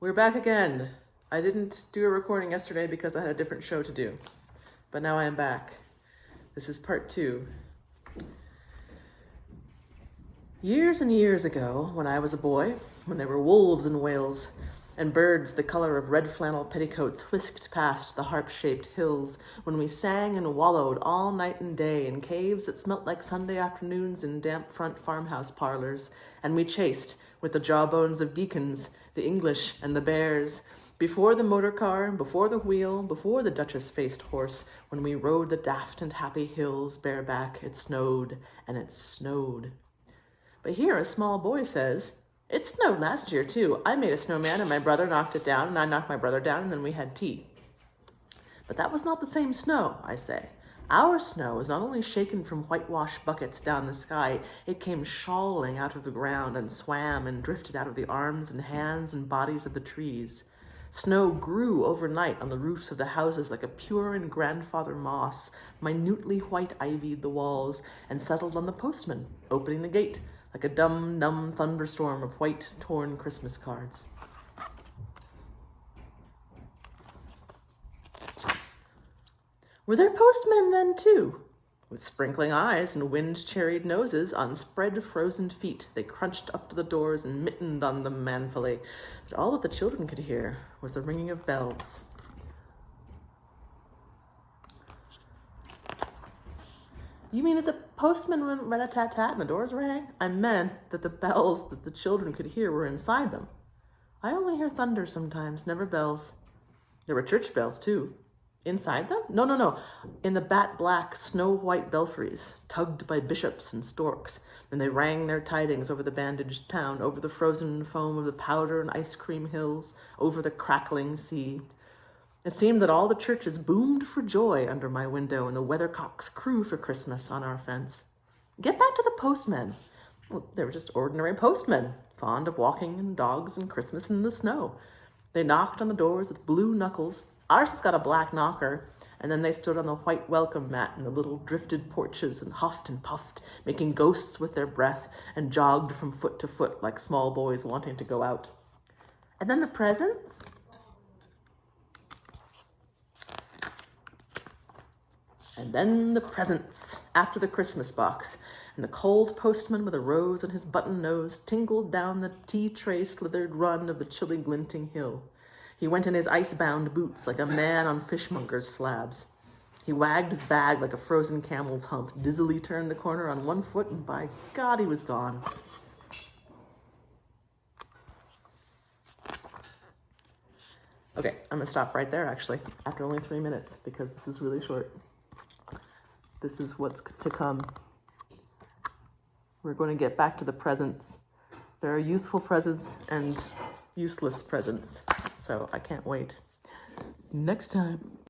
We're back again. I didn't do a recording yesterday because I had a different show to do, but now I am back. This is part 2. Years and years ago, when I was a boy, when there were wolves in Wales, and birds the color of red flannel petticoats whisked past the harp-shaped hills, when we sang and wallowed all night and day in caves that smelt like Sunday afternoons in damp front farmhouse parlors, and we chased, with the jawbones of deacons, the English and the bears, before the motor car, before the wheel, before the Duchess-faced horse, when we rode the daft and happy hills bareback, it snowed, and it snowed. But here a small boy says, "It snowed last year too. I made a snowman and my brother knocked it down and I knocked my brother down and then we had tea." But that was not the same snow, I say. Our snow was not only shaken from whitewash buckets down the sky, it came shawling out of the ground and swam and drifted out of the arms and hands and bodies of the trees. Snow grew overnight on the roofs of the houses like a pure and grandfather moss, minutely white-ivied the walls, and settled on the postman, opening the gate, like a dumb, numb thunderstorm of white, torn Christmas cards. Were there postmen then, too? With sprinkling eyes and wind-cherried noses, on spread frozen feet, they crunched up to the doors and mittened on them manfully. But all that the children could hear was the ringing of bells. You mean that the postman went rat-a-tat-tat and the doors rang? I meant that the bells that the children could hear were inside them. I only hear thunder sometimes, never bells. There were church bells, too. Inside them? No. In the bat-black, snow-white belfries, tugged by bishops and storks, and they rang their tidings over the bandaged town, over the frozen foam of the powder and ice cream hills, over the crackling sea. It seemed that all the churches boomed for joy under my window, and the weathercocks crew for Christmas on our fence. Get back to the postmen. Well, they were just ordinary postmen, fond of walking and dogs and Christmas in the snow. They knocked on the doors with blue knuckles. Ours has got a black knocker, and then they stood on the white welcome mat in the little drifted porches and huffed and puffed, making ghosts with their breath, and jogged from foot to foot like small boys wanting to go out. And then the presents? And then the presents, after the Christmas box, and the cold postman with a rose on his button nose tingled down the tea-tray slithered run of the chilly glinting hill. He went in his ice-bound boots like a man on fishmonger's slabs. He wagged his bag like a frozen camel's hump, dizzily turned the corner on one foot, and by God, he was gone. Okay, I'm gonna stop right there, actually, after only 3 minutes, because this is really short. This is what's to come. We're going to get back to the presents. There are useful presents and useless presents, so I can't wait. Next time.